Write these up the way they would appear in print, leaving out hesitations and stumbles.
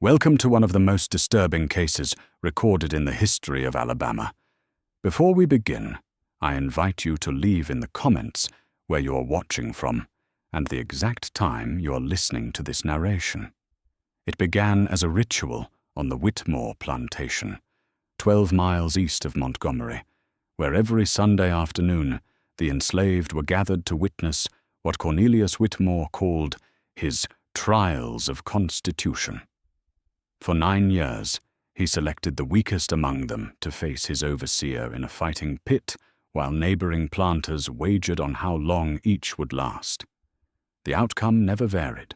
Welcome to one of the most disturbing cases recorded in the history of Alabama. Before we begin, I invite you to leave in the comments where you are watching from and the exact time you are listening to this narration. It began as a ritual on the Whitmore plantation, 12 miles east of Montgomery, where every Sunday afternoon the enslaved were gathered to witness what Cornelius Whitmore called his trials of constitution. For 9 years, he selected the weakest among them to face his overseer in a fighting pit, while neighboring planters wagered on how long each would last. The outcome never varied.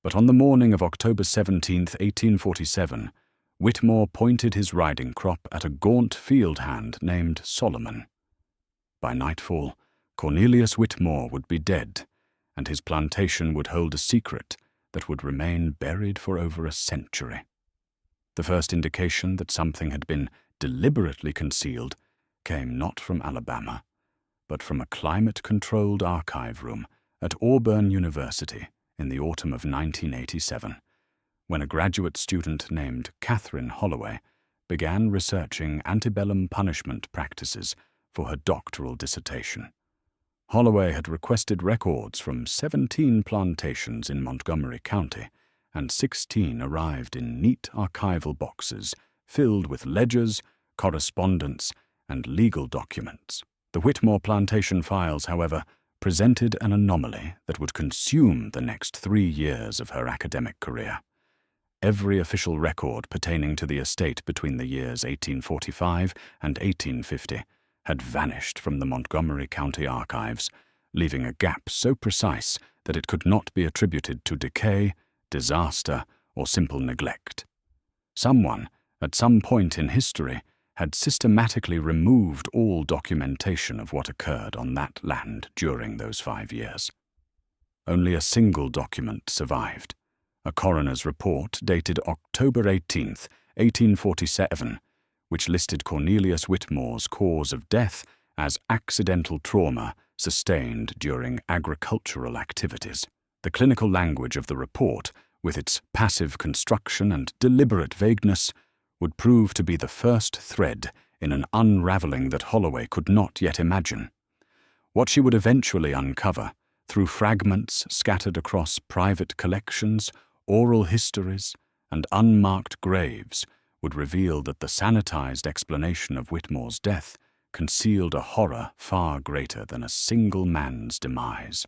But on the morning of October 17, 1847, Whitmore pointed his riding crop at a gaunt field hand named Solomon. By nightfall, Cornelius Whitmore would be dead, and his plantation would hold a secret that would remain buried for over a century. The first indication that something had been deliberately concealed came not from Alabama, but from a climate-controlled archive room at Auburn University in the autumn of 1987, when a graduate student named Catherine Holloway began researching antebellum punishment practices for her doctoral dissertation. Holloway had requested records from 17 plantations in Montgomery County, and 16 arrived in neat archival boxes filled with ledgers, correspondence, and legal documents. The Whitmore plantation files, however, presented an anomaly that would consume the next 3 years of her academic career. Every official record pertaining to the estate between the years 1845 and 1850 had vanished from the Montgomery County archives, leaving a gap so precise that it could not be attributed to decay, disaster, or simple neglect. Someone, at some point in history, had systematically removed all documentation of what occurred on that land during those 5 years. Only a single document survived, a coroner's report dated October 18, 1847, which listed Cornelius Whitmore's cause of death as accidental trauma sustained during agricultural activities. The clinical language of the report, with its passive construction and deliberate vagueness, would prove to be the first thread in an unraveling that Holloway could not yet imagine. What she would eventually uncover, through fragments scattered across private collections, oral histories, and unmarked graves, would reveal that the sanitized explanation of Whitmore's death concealed a horror far greater than a single man's demise.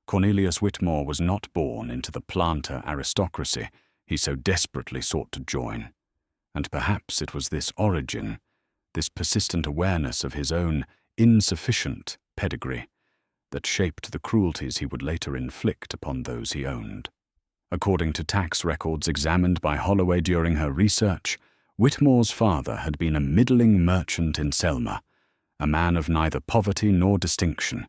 Cornelius Whitmore was not born into the planter aristocracy he so desperately sought to join, and perhaps it was this origin, this persistent awareness of his own insufficient pedigree, that shaped the cruelties he would later inflict upon those he owned. According to tax records examined by Holloway during her research, Whitmore's father had been a middling merchant in Selma, a man of neither poverty nor distinction,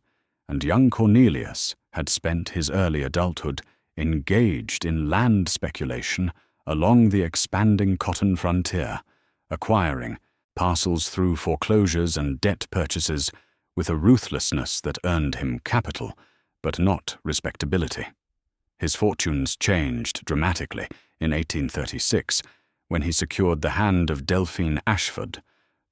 and young Cornelius had spent his early adulthood engaged in land speculation along the expanding cotton frontier, acquiring parcels through foreclosures and debt purchases with a ruthlessness that earned him capital, but not respectability. His fortunes changed dramatically in 1836 when he secured the hand of Delphine Ashford,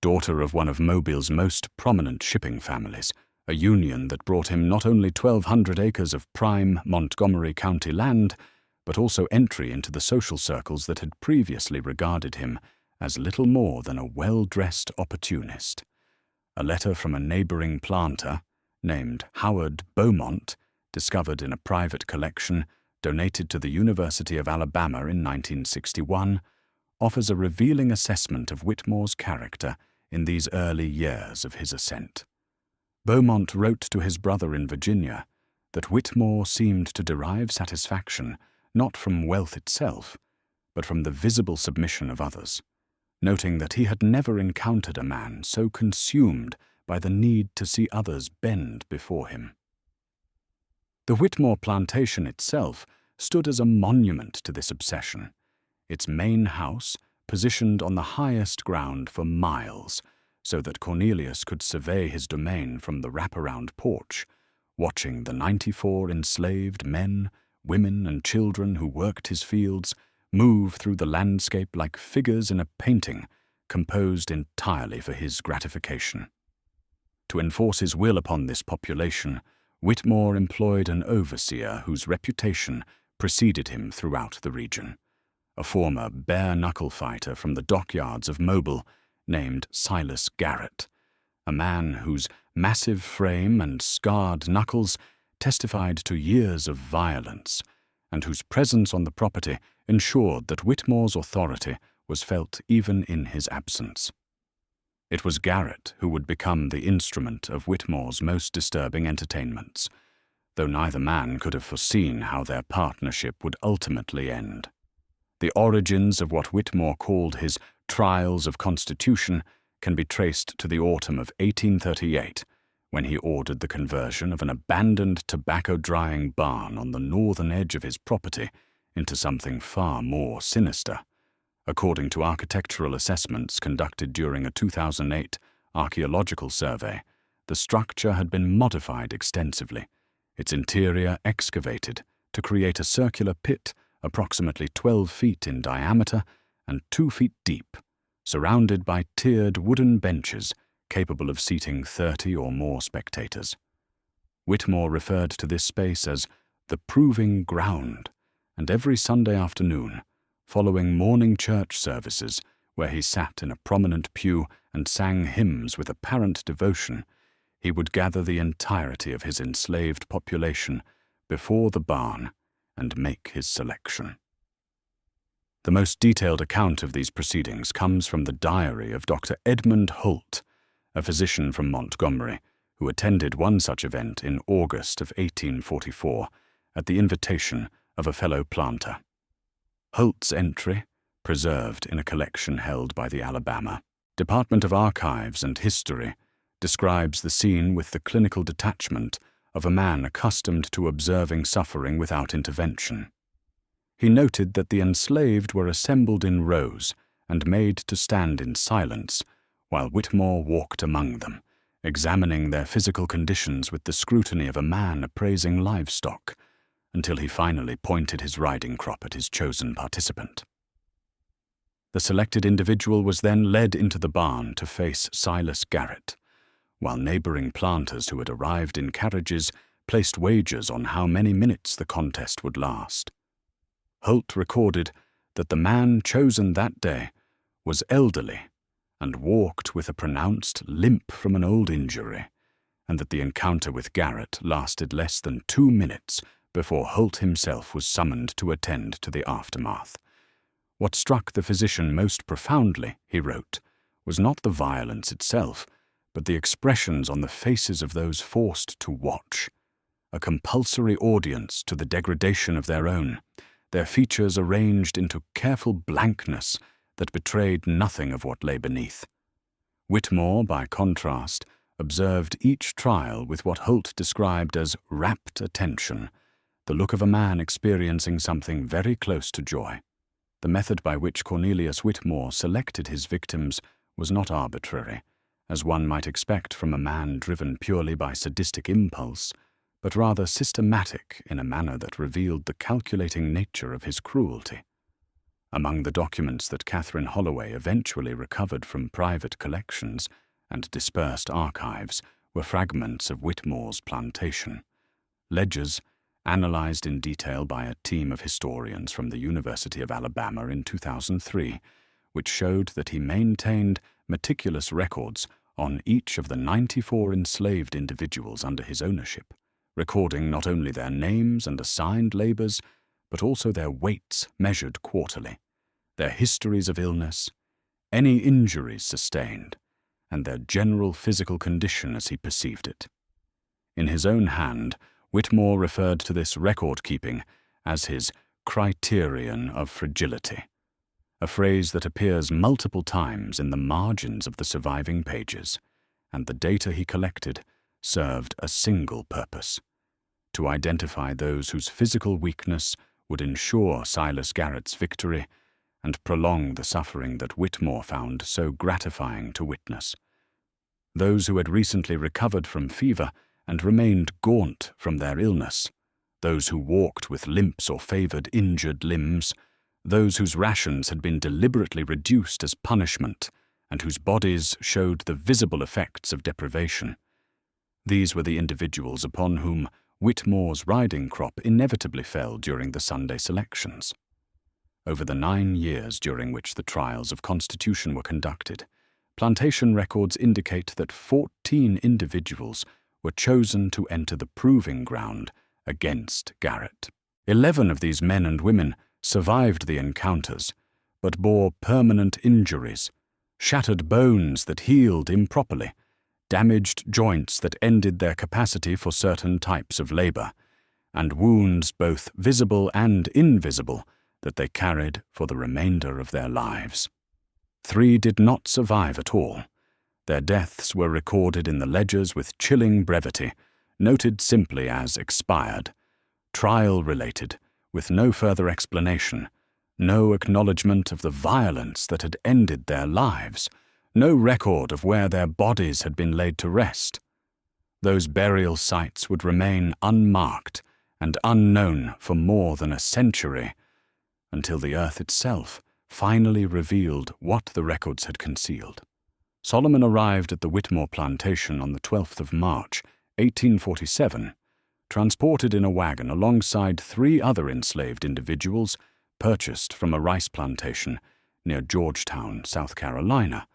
daughter of one of Mobile's most prominent shipping families, a union that brought him not only 1,200 acres of prime Montgomery County land, but also entry into the social circles that had previously regarded him as little more than a well-dressed opportunist. A letter from a neighboring planter, named Howard Beaumont, discovered in a private collection donated to the University of Alabama in 1961, offers a revealing assessment of Whitmore's character in these early years of his ascent. Beaumont wrote to his brother in Virginia that Whitmore seemed to derive satisfaction not from wealth itself, but from the visible submission of others, noting that he had never encountered a man so consumed by the need to see others bend before him. The Whitmore plantation itself stood as a monument to this obsession, its main house positioned on the highest ground for miles, so that Cornelius could survey his domain from the wraparound porch, watching the 94 enslaved men, women, and children who worked his fields move through the landscape like figures in a painting composed entirely for his gratification. To enforce his will upon this population, Whitmore employed an overseer whose reputation preceded him throughout the region, a former bare-knuckle fighter from the dockyards of Mobile named Silas Garrett, a man whose massive frame and scarred knuckles testified to years of violence, and whose presence on the property ensured that Whitmore's authority was felt even in his absence. It was Garrett who would become the instrument of Whitmore's most disturbing entertainments, though neither man could have foreseen how their partnership would ultimately end. The origins of what Whitmore called his trials of constitution can be traced to the autumn of 1838, when he ordered the conversion of an abandoned tobacco-drying barn on the northern edge of his property into something far more sinister. According to architectural assessments conducted during a 2008 archaeological survey, the structure had been modified extensively, its interior excavated to create a circular pit approximately 12 feet in diameter and 2 feet deep, surrounded by tiered wooden benches capable of seating 30 or more spectators. Whitmore referred to this space as the proving ground, and every Sunday afternoon, following morning church services where he sat in a prominent pew and sang hymns with apparent devotion, he would gather the entirety of his enslaved population before the barn and make his selection. The most detailed account of these proceedings comes from the diary of Dr. Edmund Holt, a physician from Montgomery, who attended one such event in August of 1844 at the invitation of a fellow planter. Holt's entry, preserved in a collection held by the Alabama Department of Archives and History, describes the scene with the clinical detachment of a man accustomed to observing suffering without intervention. He noted that the enslaved were assembled in rows and made to stand in silence while Whitmore walked among them, examining their physical conditions with the scrutiny of a man appraising livestock, until he finally pointed his riding crop at his chosen participant. The selected individual was then led into the barn to face Silas Garrett, while neighboring planters who had arrived in carriages placed wagers on how many minutes the contest would last. Holt recorded that the man chosen that day was elderly and walked with a pronounced limp from an old injury, and that the encounter with Garrett lasted less than 2 minutes before Holt himself was summoned to attend to the aftermath. What struck the physician most profoundly, he wrote, was not the violence itself, but the expressions on the faces of those forced to watch, a compulsory audience to the degradation of their own, their features arranged into careful blankness that betrayed nothing of what lay beneath. Whitmore, by contrast, observed each trial with what Holt described as rapt attention, the look of a man experiencing something very close to joy. The method by which Cornelius Whitmore selected his victims was not arbitrary, as one might expect from a man driven purely by sadistic impulse, but rather systematic in a manner that revealed the calculating nature of his cruelty. Among the documents that Catherine Holloway eventually recovered from private collections and dispersed archives were fragments of Whitmore's plantation, ledgers analyzed in detail by a team of historians from the University of Alabama in 2003, which showed that he maintained meticulous records on each of the 94 enslaved individuals under his ownership, recording not only their names and assigned labors, but also their weights measured quarterly, their histories of illness, any injuries sustained, and their general physical condition as he perceived it. In his own hand, Whitmore referred to this record-keeping as his criterion of fragility, a phrase that appears multiple times in the margins of the surviving pages, and the data he collected served a single purpose: to identify those whose physical weakness would ensure Silas Garrett's victory and prolong the suffering that Whitmore found so gratifying to witness. Those who had recently recovered from fever and remained gaunt from their illness, those who walked with limps or favored injured limbs, those whose rations had been deliberately reduced as punishment and whose bodies showed the visible effects of deprivation. These were the individuals upon whom Whitmore's riding crop inevitably fell during the Sunday selections. Over the 9 years during which the trials of constitution were conducted, plantation records indicate that 14 individuals were chosen to enter the proving ground against Garrett. 11 of these men and women survived the encounters, but bore permanent injuries, shattered bones that healed improperly, damaged joints that ended their capacity for certain types of labor, and wounds both visible and invisible that they carried for the remainder of their lives. 3 did not survive at all. Their deaths were recorded in the ledgers with chilling brevity, noted simply as expired, trial-related, with no further explanation, no acknowledgement of the violence that had ended their lives, no record of where their bodies had been laid to rest. Those burial sites would remain unmarked and unknown for more than a century, until the earth itself finally revealed what the records had concealed. Solomon arrived at the Whitmore plantation on the 12th of March, 1847, transported in a wagon alongside 3 other enslaved individuals purchased from a rice plantation near Georgetown, South Carolina,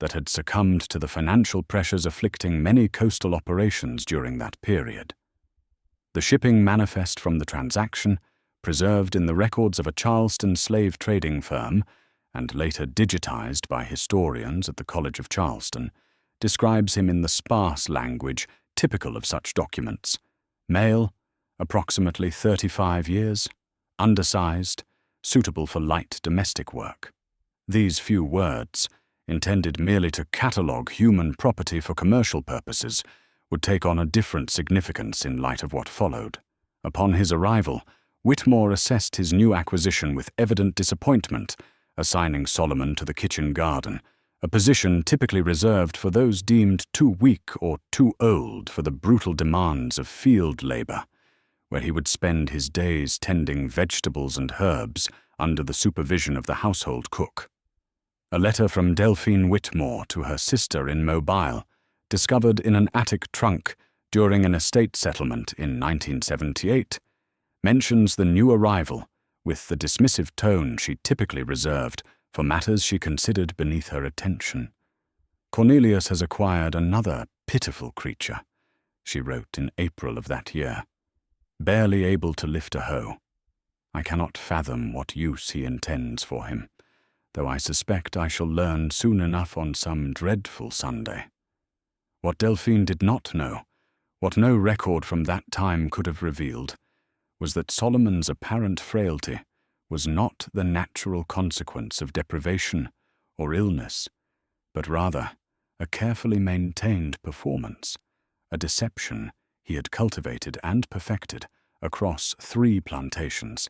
that had succumbed to the financial pressures afflicting many coastal operations during that period. The shipping manifest from the transaction, preserved in the records of a Charleston slave trading firm and later digitized by historians at the College of Charleston, describes him in the sparse language typical of such documents. Male, approximately 35 years, undersized, suitable for light domestic work. These few words, intended merely to catalogue human property for commercial purposes, would take on a different significance in light of what followed. Upon his arrival, Whitmore assessed his new acquisition with evident disappointment, assigning Solomon to the kitchen garden, a position typically reserved for those deemed too weak or too old for the brutal demands of field labor, where he would spend his days tending vegetables and herbs under the supervision of the household cook. A letter from Delphine Whitmore to her sister in Mobile, discovered in an attic trunk during an estate settlement in 1978, mentions the new arrival with the dismissive tone she typically reserved for matters she considered beneath her attention. "Cornelius has acquired another pitiful creature," she wrote in April of that year, "barely able to lift a hoe. I cannot fathom what use he intends for him, though I suspect I shall learn soon enough on some dreadful Sunday." What Delphine did not know, what no record from that time could have revealed, was that Solomon's apparent frailty was not the natural consequence of deprivation or illness, but rather a carefully maintained performance, a deception he had cultivated and perfected across 3 plantations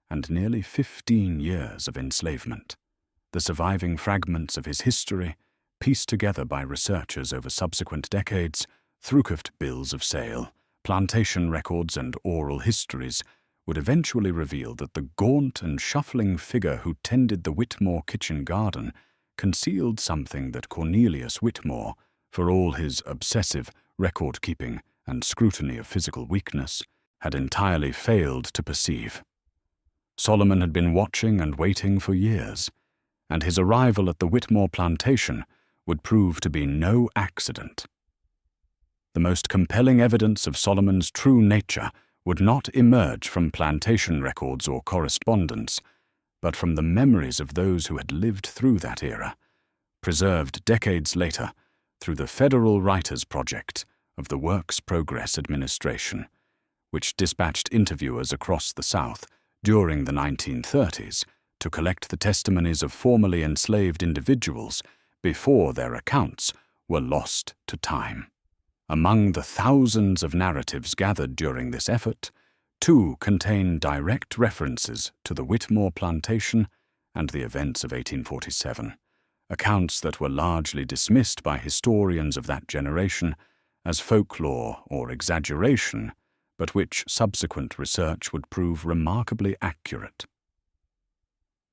and nearly 15 years of enslavement. The surviving fragments of his history, pieced together by researchers over subsequent decades, Thrucroft bills of sale, plantation records, and oral histories, would eventually reveal that the gaunt and shuffling figure who tended the Whitmore kitchen garden concealed something that Cornelius Whitmore, for all his obsessive record-keeping and scrutiny of physical weakness, had entirely failed to perceive. Solomon had been watching and waiting for years, and his arrival at the Whitmore plantation would prove to be no accident. The most compelling evidence of Solomon's true nature would not emerge from plantation records or correspondence, but from the memories of those who had lived through that era, preserved decades later through the Federal Writers Project of the Works Progress Administration, which dispatched interviewers across the South during the 1930s to collect the testimonies of formerly enslaved individuals before their accounts were lost to time. Among the thousands of narratives gathered during this effort, 2 contain direct references to the Whitmore plantation and the events of 1847, accounts that were largely dismissed by historians of that generation as folklore or exaggeration, but which subsequent research would prove remarkably accurate.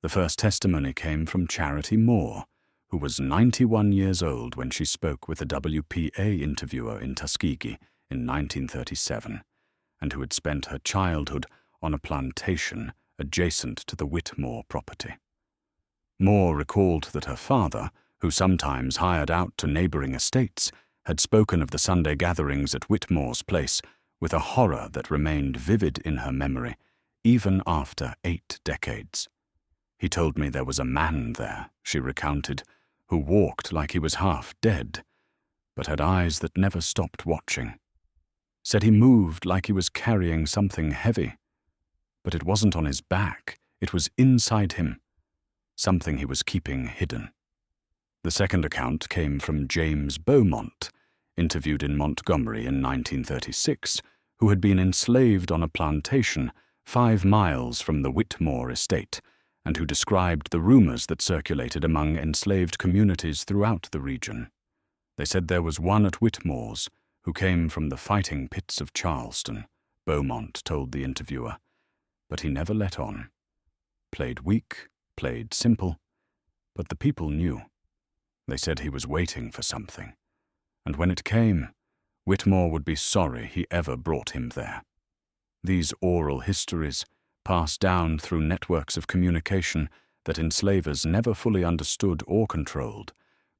The first testimony came from Charity Moore, who was 91 years old when she spoke with a WPA interviewer in Tuskegee in 1937, and who had spent her childhood on a plantation adjacent to the Whitmore property. Moore recalled that her father, who sometimes hired out to neighboring estates, had spoken of the Sunday gatherings at Whitmore's place with a horror that remained vivid in her memory, even after 8 decades. He told me there was a man there, she recounted, who walked like he was half dead, but had eyes that never stopped watching. Said he moved like he was carrying something heavy, but it wasn't on his back, it was inside him, something he was keeping hidden. The second account came from James Beaumont, interviewed in Montgomery in 1936, who had been enslaved on a plantation 5 miles from the Whitmore estate, and who described the rumors that circulated among enslaved communities throughout the region. They said there was one at Whitmore's who came from the fighting pits of Charleston, Beaumont told the interviewer, but he never let on. Played weak, played simple, but the people knew. They said he was waiting for something, and when it came, Whitmore would be sorry he ever brought him there. These oral histories, passed down through networks of communication that enslavers never fully understood or controlled,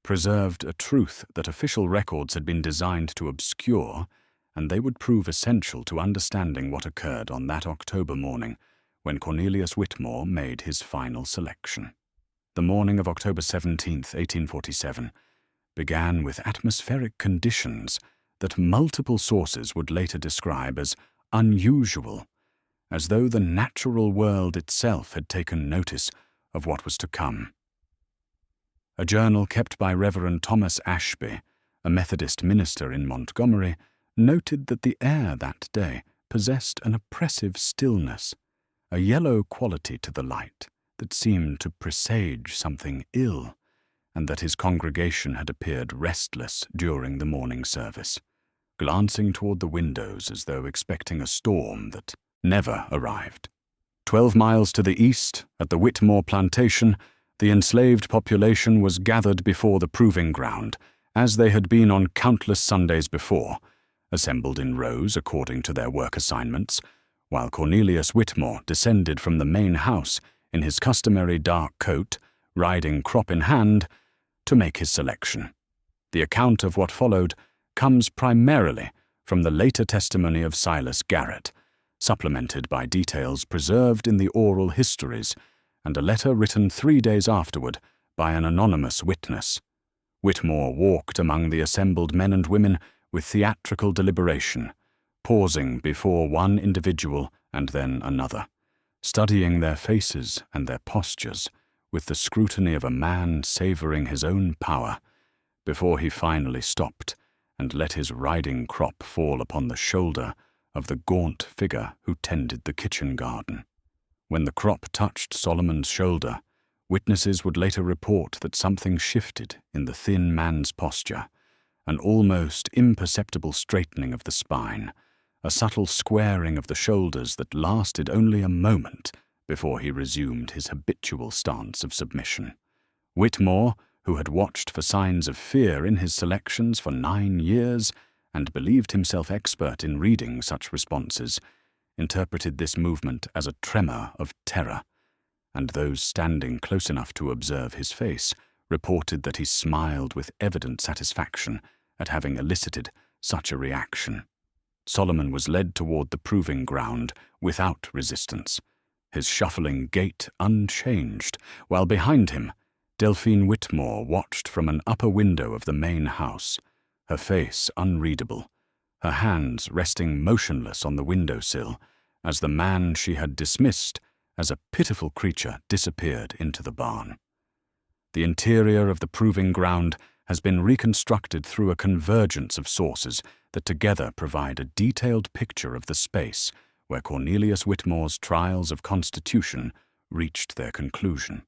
preserved a truth that official records had been designed to obscure, and they would prove essential to understanding what occurred on that October morning when Cornelius Whitmore made his final selection. The morning of October 17, 1847, began with atmospheric conditions that multiple sources would later describe as unusual, as though the natural world itself had taken notice of what was to come. A journal kept by Reverend Thomas Ashby, a Methodist minister in Montgomery, noted that the air that day possessed an oppressive stillness, a yellow quality to the light that seemed to presage something ill, and that his congregation had appeared restless during the morning service, glancing toward the windows as though expecting a storm that never arrived. 12 miles to the east, at the Whitmore plantation, the enslaved population was gathered before the proving ground, as they had been on countless Sundays before, assembled in rows according to their work assignments, while Cornelius Whitmore descended from the main house in his customary dark coat, riding crop in hand, to make his selection. The account of what followed comes primarily from the later testimony of Silas Garrett, supplemented by details preserved in the oral histories and a letter written 3 days afterward by an anonymous witness. Whitmore walked among the assembled men and women with theatrical deliberation, pausing before one individual and then another, studying their faces and their postures with the scrutiny of a man savoring his own power, before he finally stopped and let his riding crop fall upon the shoulder of the gaunt figure who tended the kitchen garden. When the crop touched Solomon's shoulder, witnesses would later report that something shifted in the thin man's posture, an almost imperceptible straightening of the spine, a subtle squaring of the shoulders that lasted only a moment before he resumed his habitual stance of submission. Whitmore, who had watched for signs of fear in his selections for 9 years and believed himself expert in reading such responses, interpreted this movement as a tremor of terror, and those standing close enough to observe his face reported that he smiled with evident satisfaction at having elicited such a reaction. Solomon was led toward the proving ground without resistance, his shuffling gait unchanged, while behind him Delphine Whitmore watched from an upper window of the main house, her face unreadable, her hands resting motionless on the windowsill as the man she had dismissed as a pitiful creature disappeared into the barn. The interior of the proving ground has been reconstructed through a convergence of sources that together provide a detailed picture of the space where Cornelius Whitmore's trials of constitution reached their conclusion.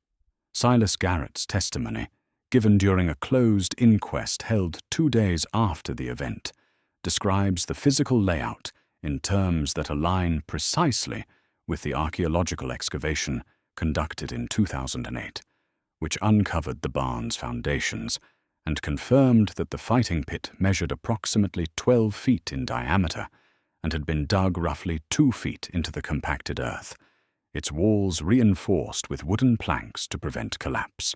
Silas Garrett's testimony, given during a closed inquest held 2 days after the event, describes the physical layout in terms that align precisely with the archaeological excavation conducted in 2008, which uncovered the barn's foundations and confirmed that the fighting pit measured approximately 12 feet in diameter and had been dug roughly 2 feet into the compacted earth, its walls reinforced with wooden planks to prevent collapse.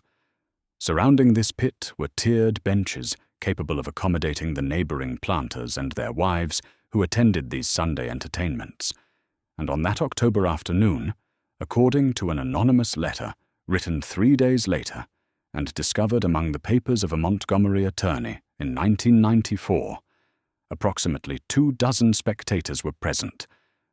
Surrounding this pit were tiered benches capable of accommodating the neighboring planters and their wives who attended these Sunday entertainments. And on that October afternoon, according to an anonymous letter written 3 days later and discovered among the papers of a Montgomery attorney in 1994, approximately 24 spectators were present,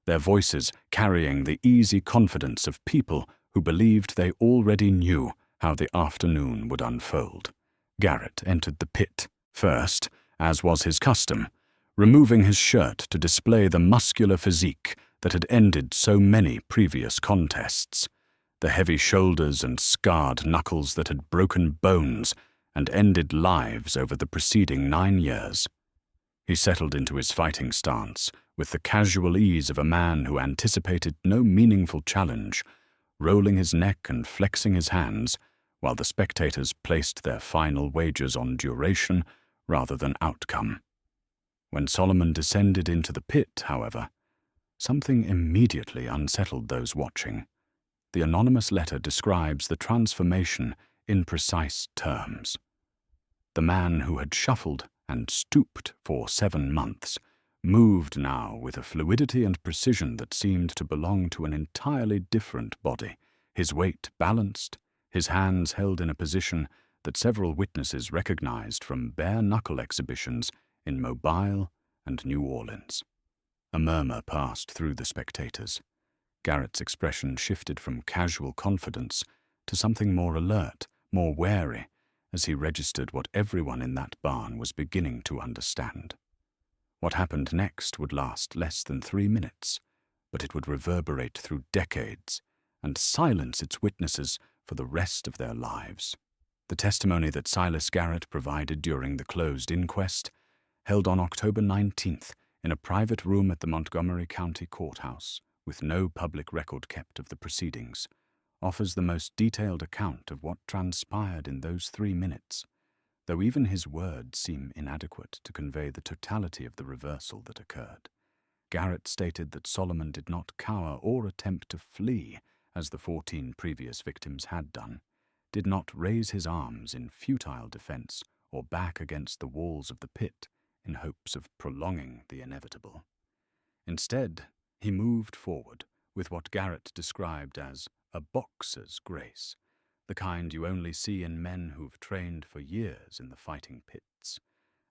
their voices carrying the easy confidence of people who believed they already knew how the afternoon would unfold. Garrett entered the pit, first, as was his custom, removing his shirt to display the muscular physique that had ended so many previous contests, the heavy shoulders and scarred knuckles that had broken bones and ended lives over the preceding 9 years. He settled into his fighting stance with the casual ease of a man who anticipated no meaningful challenge, rolling his neck and flexing his hands, while the spectators placed their final wagers on duration rather than outcome. When Solomon descended into the pit, however, something immediately unsettled those watching. The anonymous letter describes the transformation in precise terms. The man who had shuffled and stooped for 7 months moved now with a fluidity and precision that seemed to belong to an entirely different body, his weight balanced, his hands held in a position that several witnesses recognized from bare-knuckle exhibitions in Mobile and New Orleans. A murmur passed through the spectators. Garrett's expression shifted from casual confidence to something more alert, more wary, as he registered what everyone in that barn was beginning to understand. What happened next would last less than 3 minutes, but it would reverberate through decades and silence its witnesses for the rest of their lives. The testimony that Silas Garrett provided during the closed inquest, held on October 19th in a private room at the Montgomery County Courthouse, with no public record kept of the proceedings, offers the most detailed account of what transpired in those 3 minutes, though even his words seem inadequate to convey the totality of the reversal that occurred. Garrett stated that Solomon did not cower or attempt to flee, as the 14 previous victims had done, did not raise his arms in futile defense or back against the walls of the pit in hopes of prolonging the inevitable. Instead, he moved forward with what Garrett described as a boxer's grace, the kind you only see in men who've trained for years in the fighting pits.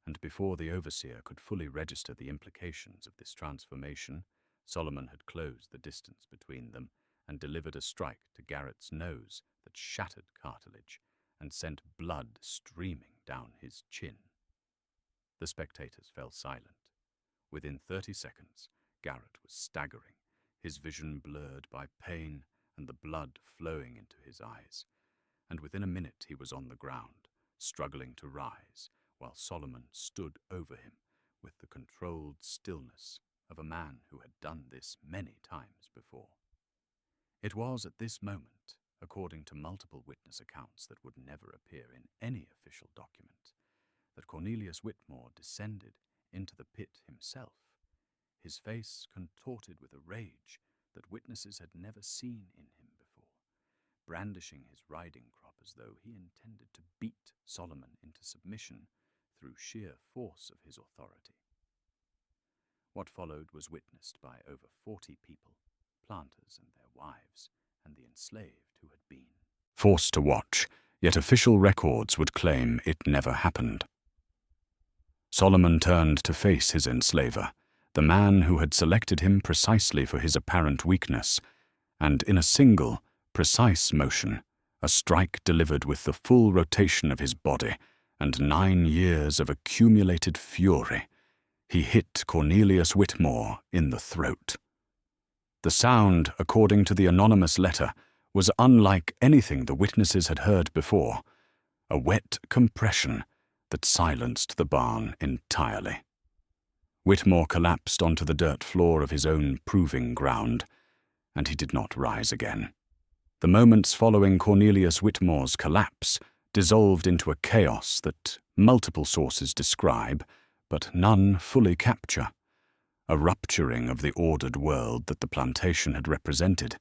And before the overseer could fully register the implications of this transformation, Solomon had closed the distance between them and delivered a strike to Garrett's nose that shattered cartilage and sent blood streaming down his chin. The spectators fell silent. Within 30 seconds, Garrett was staggering, his vision blurred by pain and the blood flowing into his eyes. And within a minute he was on the ground, struggling to rise, while Solomon stood over him with the controlled stillness of a man who had done this many times before. It was at this moment, according to multiple witness accounts that would never appear in any official document, that Cornelius Whitmore descended into the pit himself, his face contorted with a rage that witnesses had never seen in him before, brandishing his riding crop as though he intended to beat Solomon into submission through sheer force of his authority. What followed was witnessed by over 40 people, planters and their wives, and the enslaved who had been forced to watch, yet official records would claim it never happened. Solomon turned to face his enslaver, the man who had selected him precisely for his apparent weakness, and in a single, precise motion, a strike delivered with the full rotation of his body and 9 years of accumulated fury, he hit Cornelius Whitmore in the throat. The sound, according to the anonymous letter, was unlike anything the witnesses had heard before, a wet compression that silenced the barn entirely. Whitmore collapsed onto the dirt floor of his own proving ground, and he did not rise again. The moments following Cornelius Whitmore's collapse dissolved into a chaos that multiple sources describe, but none fully capture. A rupturing of the ordered world that the plantation had represented,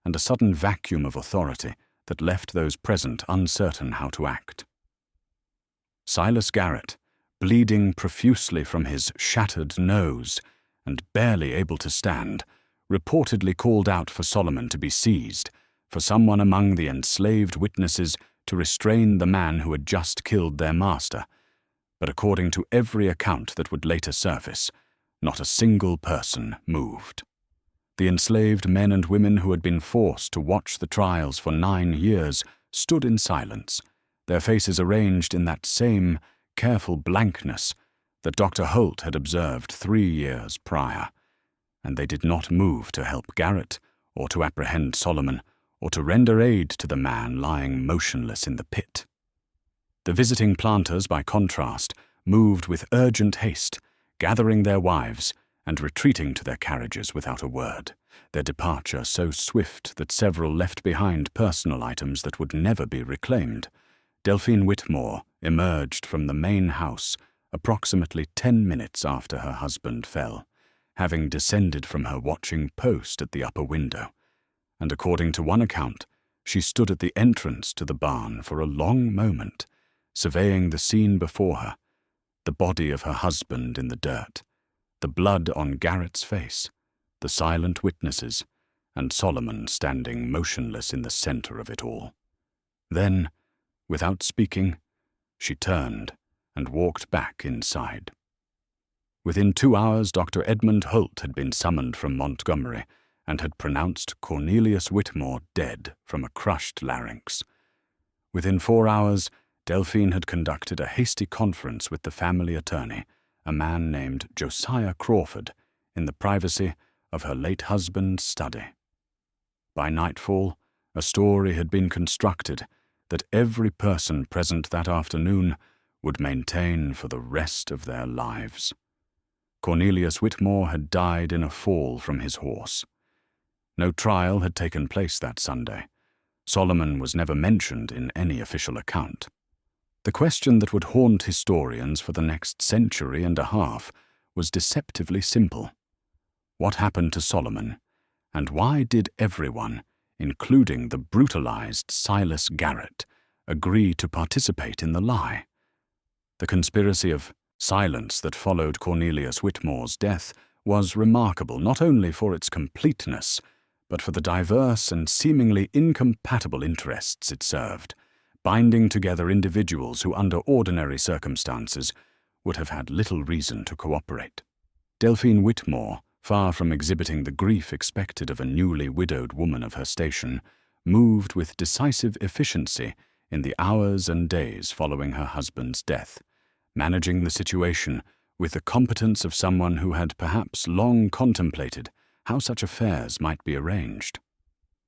and a sudden vacuum of authority that left those present uncertain how to act. Silas Garrett, bleeding profusely from his shattered nose and barely able to stand, reportedly called out for Solomon to be seized, for someone among the enslaved witnesses to restrain the man who had just killed their master. But according to every account that would later surface, not a single person moved. The enslaved men and women who had been forced to watch the trials for 9 years stood in silence, their faces arranged in that same careful blankness that Dr. Holt had observed 3 years prior, and they did not move to help Garrett or to apprehend Solomon or to render aid to the man lying motionless in the pit. The visiting planters, by contrast, moved with urgent haste, gathering their wives and retreating to their carriages without a word, their departure so swift that several left behind personal items that would never be reclaimed. Delphine Whitmore emerged from the main house approximately 10 minutes after her husband fell, having descended from her watching post at the upper window, and according to one account, she stood at the entrance to the barn for a long moment, surveying the scene before her, the body of her husband in the dirt, the blood on Garrett's face, the silent witnesses, and Solomon standing motionless in the center of it all. Then, without speaking, she turned and walked back inside. Within 2 hours, Dr. Edmund Holt had been summoned from Montgomery and had pronounced Cornelius Whitmore dead from a crushed larynx. Within 4 hours, Delphine had conducted a hasty conference with the family attorney, a man named Josiah Crawford, in the privacy of her late husband's study. By nightfall, a story had been constructed that every person present that afternoon would maintain for the rest of their lives. Cornelius Whitmore had died in a fall from his horse. No trial had taken place that Sunday. Solomon was never mentioned in any official account. The question that would haunt historians for the next century and a half was deceptively simple. What happened to Solomon, and why did everyone, including the brutalized Silas Garrett, agree to participate in the lie? The conspiracy of silence that followed Cornelius Whitmore's death was remarkable not only for its completeness, but for the diverse and seemingly incompatible interests it served, binding together individuals who under ordinary circumstances would have had little reason to cooperate. Delphine Whitmore, far from exhibiting the grief expected of a newly widowed woman of her station, moved with decisive efficiency in the hours and days following her husband's death, managing the situation with the competence of someone who had perhaps long contemplated how such affairs might be arranged.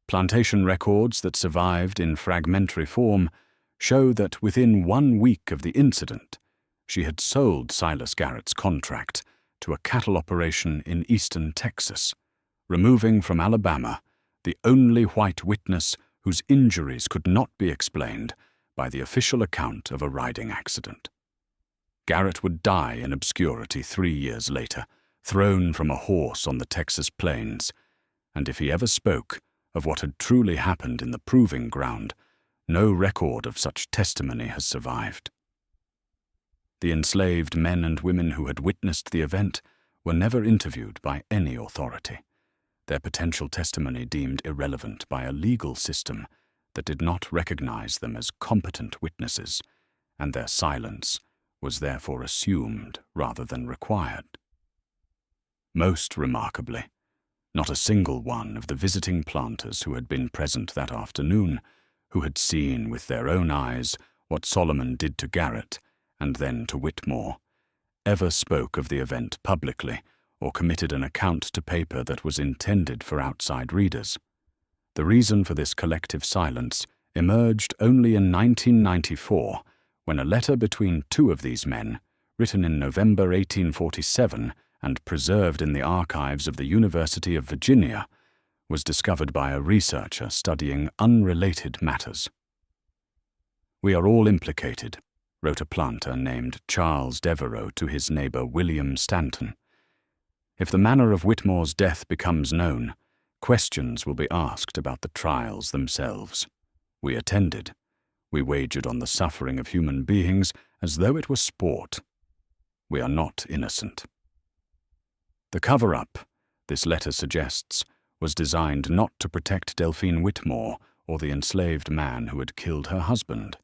Plantation records that survived in fragmentary form show that within 1 week of the incident, she had sold Silas Garrett's contract to a cattle operation in eastern Texas, removing from Alabama the only white witness whose injuries could not be explained by the official account of a riding accident. Garrett would die in obscurity 3 years later, thrown from a horse on the Texas plains, and if he ever spoke of what had truly happened in the proving ground, no record of such testimony has survived. The enslaved men and women who had witnessed the event were never interviewed by any authority, their potential testimony deemed irrelevant by a legal system that did not recognize them as competent witnesses, and their silence was therefore assumed rather than required. Most remarkably, not a single one of the visiting planters who had been present that afternoon, who had seen with their own eyes what Solomon did to Garrett and then to Whitmore, ever spoke of the event publicly or committed an account to paper that was intended for outside readers. The reason for this collective silence emerged only in 1994, when a letter between 2 of these men, written in November 1847 and preserved in the archives of the University of Virginia, was discovered by a researcher studying unrelated matters. "We are all implicated," wrote a planter named Charles Devereux to his neighbor William Stanton. "If the manner of Whitmore's death becomes known, questions will be asked about the trials themselves. We attended. We wagered on the suffering of human beings as though it were sport. We are not innocent." The cover-up, this letter suggests, was designed not to protect Delphine Whitmore or the enslaved man who had killed her husband,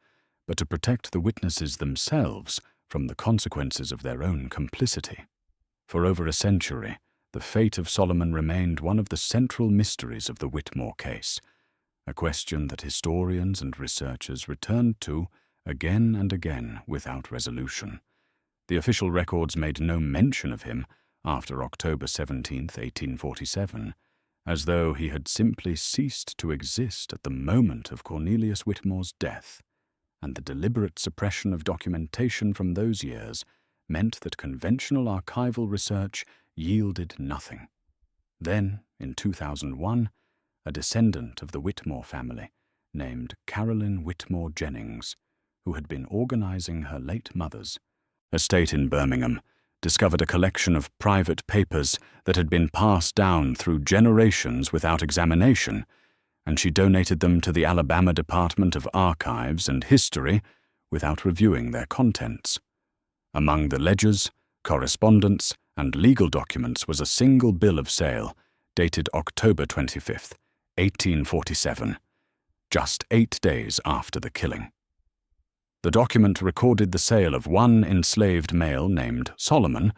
but to protect the witnesses themselves from the consequences of their own complicity. For over a century, the fate of Solomon remained one of the central mysteries of the Whitmore case, a question that historians and researchers returned to again and again without resolution. The official records made no mention of him after October 17, 1847, as though he had simply ceased to exist at the moment of Cornelius Whitmore's death, and the deliberate suppression of documentation from those years meant that conventional archival research yielded nothing. Then, in 2001, a descendant of the Whitmore family, named Carolyn Whitmore Jennings, who had been organizing her late mother's estate in Birmingham, discovered a collection of private papers that had been passed down through generations without examination, and she donated them to the Alabama Department of Archives and History without reviewing their contents. Among the ledgers, correspondence, and legal documents was a single bill of sale dated October 25, 1847, just 8 days after the killing. The document recorded the sale of one enslaved male named Solomon,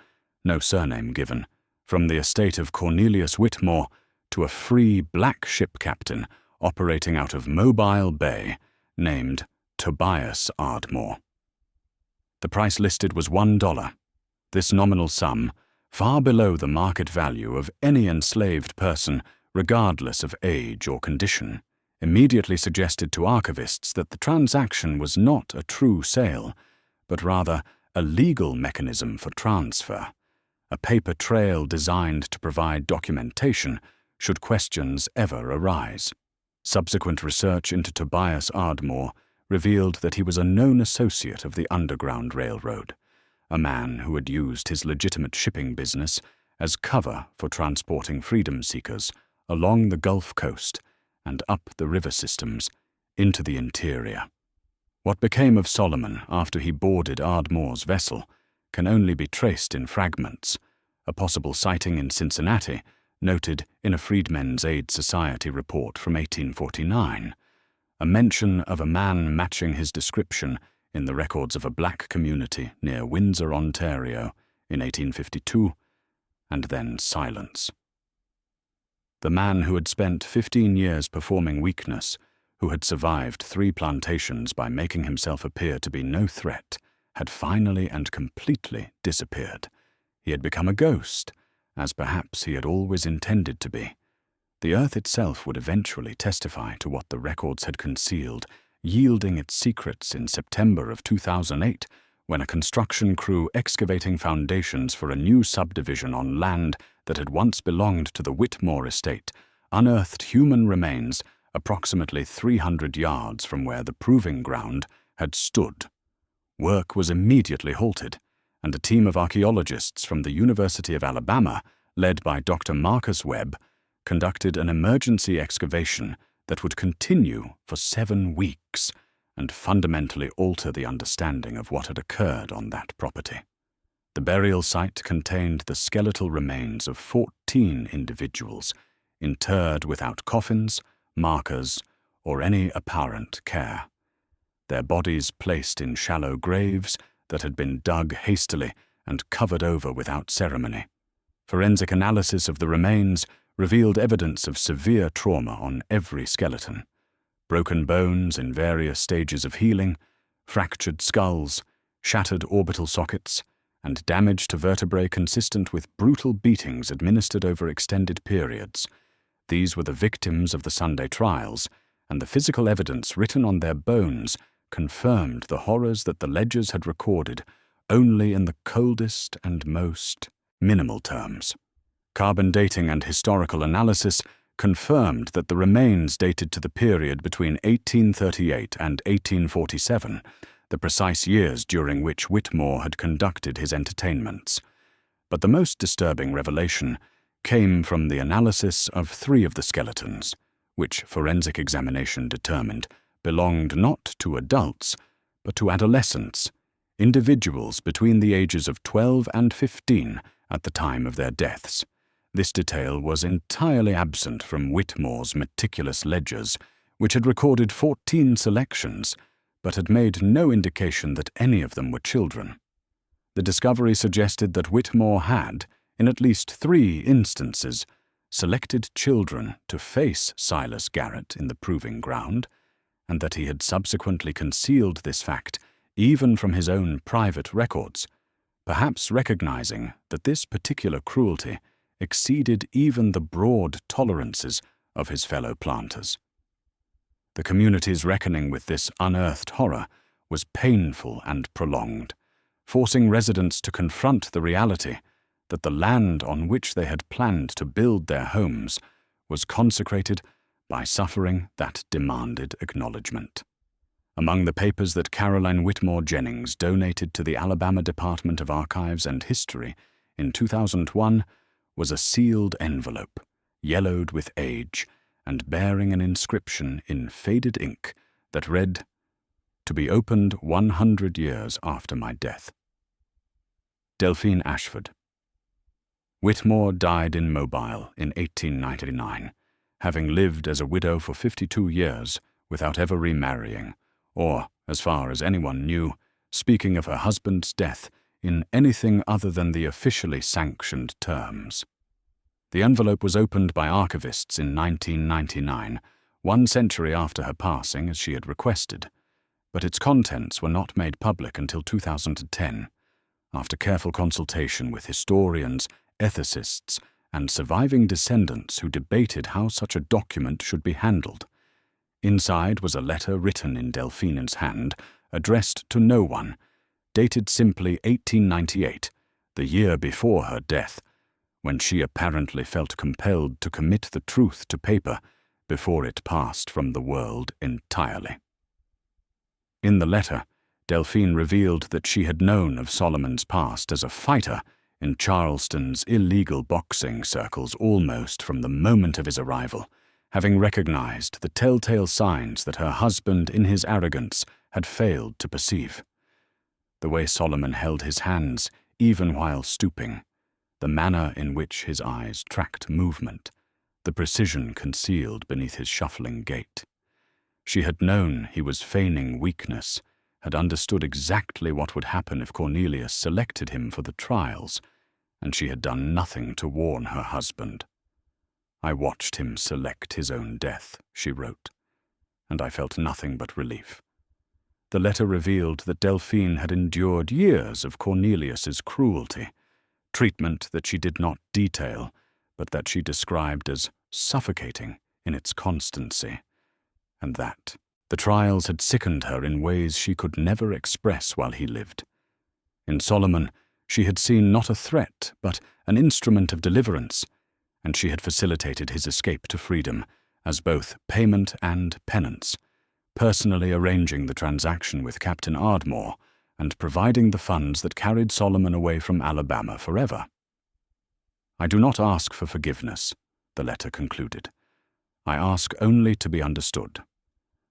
no surname given, from the estate of Cornelius Whitmore to a free black ship captain operating out of Mobile Bay named Tobias Ardmore. The price listed was $1. This nominal sum, far below the market value of any enslaved person, regardless of age or condition, immediately suggested to archivists that the transaction was not a true sale, but rather a legal mechanism for transfer, a paper trail designed to provide documentation should questions ever arise. Subsequent research into Tobias Ardmore revealed that he was a known associate of the Underground Railroad, a man who had used his legitimate shipping business as cover for transporting freedom seekers along the Gulf Coast and up the river systems into the interior. What became of Solomon after he boarded Ardmore's vessel can only be traced in fragments, a possible sighting in Cincinnati noted in a Freedmen's Aid Society report from 1849, a mention of a man matching his description in the records of a black community near Windsor, Ontario in 1852, and then silence. The man who had spent 15 years performing weakness, who had survived 3 plantations by making himself appear to be no threat, had finally and completely disappeared. He had become a ghost, as perhaps he had always intended to be. The earth itself would eventually testify to what the records had concealed, yielding its secrets in September of 2008, when a construction crew excavating foundations for a new subdivision on land that had once belonged to the Whitmore estate unearthed human remains approximately 300 yards from where the proving ground had stood. Work was immediately halted, and a team of archaeologists from the University of Alabama, led by Dr. Marcus Webb, conducted an emergency excavation that would continue for 7 weeks and fundamentally alter the understanding of what had occurred on that property. The burial site contained the skeletal remains of 14 individuals, interred without coffins, markers, or any apparent care. Their bodies placed in shallow graves that had been dug hastily and covered over without ceremony. Forensic analysis of the remains revealed evidence of severe trauma on every skeleton. Broken bones in various stages of healing, fractured skulls, shattered orbital sockets, and damage to vertebrae consistent with brutal beatings administered over extended periods. These were the victims of the Sunday trials, and the physical evidence written on their bones confirmed the horrors that the ledgers had recorded only in the coldest and most minimal terms. Carbon dating and historical analysis confirmed that the remains dated to the period between 1838 and 1847, the precise years during which Whitmore had conducted his entertainments. But the most disturbing revelation came from the analysis of 3 of the skeletons, which forensic examination determined belonged not to adults, but to adolescents, individuals between the ages of 12 and 15 at the time of their deaths. This detail was entirely absent from Whitmore's meticulous ledgers, which had recorded 14 selections, but had made no indication that any of them were children. The discovery suggested that Whitmore had, in at least 3 instances, selected children to face Silas Garrett in the proving ground, and that he had subsequently concealed this fact even from his own private records, perhaps recognizing that this particular cruelty exceeded even the broad tolerances of his fellow planters. The community's reckoning with this unearthed horror was painful and prolonged, forcing residents to confront the reality that the land on which they had planned to build their homes was consecrated by suffering that demanded acknowledgement. Among the papers that Caroline Whitmore Jennings donated to the Alabama Department of Archives and History in 2001 was a sealed envelope, yellowed with age, and bearing an inscription in faded ink that read, "To be opened 100 years after my death." Delphine Ashford. Whitmore died in Mobile in 1899, having lived as a widow for 52 years without ever remarrying, or, as far as anyone knew, speaking of her husband's death in anything other than the officially sanctioned terms. The envelope was opened by archivists in 1999, 1 century after her passing as she had requested, but its contents were not made public until 2010, after careful consultation with historians, ethicists, and surviving descendants who debated how such a document should be handled. Inside was a letter written in Delphine's hand, addressed to no one, dated simply 1898, the year before her death, when she apparently felt compelled to commit the truth to paper before it passed from the world entirely. In the letter, Delphine revealed that she had known of Solomon's past as a fighter in Charleston's illegal boxing circles almost from the moment of his arrival, having recognized the telltale signs that her husband, in his arrogance, had failed to perceive. The way Solomon held his hands, even while stooping, the manner in which his eyes tracked movement, the precision concealed beneath his shuffling gait. She had known he was feigning weakness, had understood exactly what would happen if Cornelius selected him for the trials, and she had done nothing to warn her husband. "I watched him select his own death," she wrote, "and I felt nothing but relief." The letter revealed that Delphine had endured years of Cornelius's cruelty, treatment that she did not detail, but that she described as suffocating in its constancy, and that the trials had sickened her in ways she could never express while he lived. In Solomon, she had seen not a threat, but an instrument of deliverance, and she had facilitated his escape to freedom as both payment and penance, personally arranging the transaction with Captain Ardmore and providing the funds that carried Solomon away from Alabama forever. "I do not ask for forgiveness," the letter concluded. "I ask only to be understood.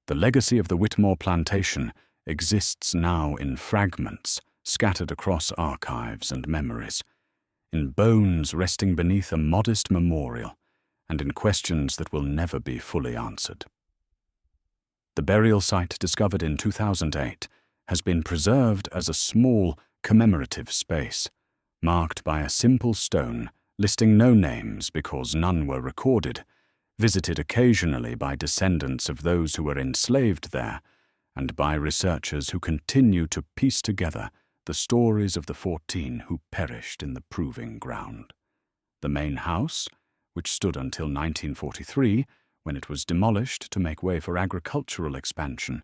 The legacy of the Whitmore plantation exists now in fragments scattered across archives and memories, in bones resting beneath a modest memorial, and in questions that will never be fully answered." The burial site discovered in 2008 has been preserved as a small commemorative space, marked by a simple stone listing no names because none were recorded, visited occasionally by descendants of those who were enslaved there, and by researchers who continue to piece together the stories of the 14 who perished in the proving ground. The main house, which stood until 1943, when it was demolished to make way for agricultural expansion,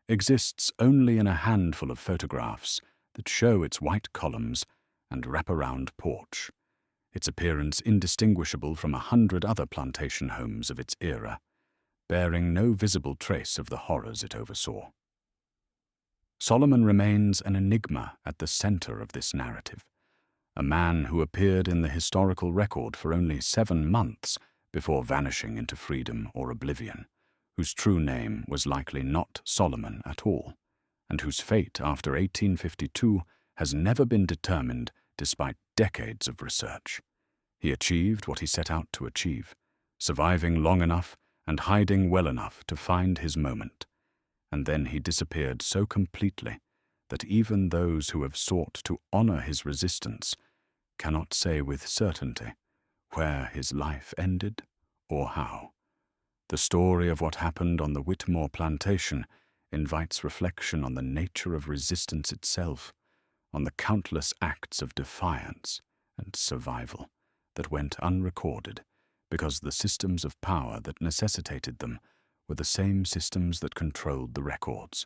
exists only in a handful of photographs that show its white columns and wraparound porch. its appearance indistinguishable from 100 other plantation homes of its era, bearing no visible trace of the horrors it oversaw. Solomon remains an enigma at the center of this narrative, a man who appeared in the historical record for only 7 months before vanishing into freedom or oblivion, whose true name was likely not Solomon at all, and whose fate after 1852 has never been determined despite decades of research. He achieved what he set out to achieve, surviving long enough and hiding well enough to find his moment, and then he disappeared so completely that even those who have sought to honor his resistance cannot say with certainty where his life ended or how. The story of what happened on the Whitmore plantation invites reflection on the nature of resistance itself, on the countless acts of defiance and survival that went unrecorded because the systems of power that necessitated them were the same systems that controlled the records,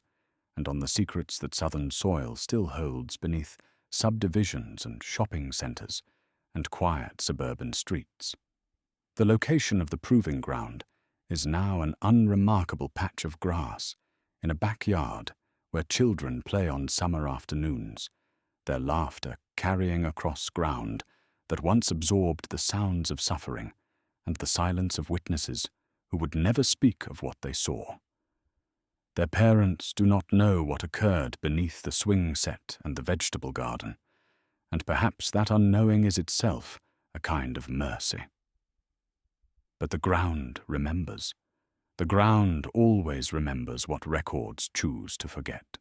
and on the secrets that Southern soil still holds beneath subdivisions and shopping centers and quiet suburban streets. The location of the proving ground is now an unremarkable patch of grass in a backyard where children play on summer afternoons, their laughter carrying across ground that once absorbed the sounds of suffering and the silence of witnesses who would never speak of what they saw. Their parents do not know what occurred beneath the swing set and the vegetable garden, and perhaps that unknowing is itself a kind of mercy. But the ground remembers. The ground always remembers what records choose to forget.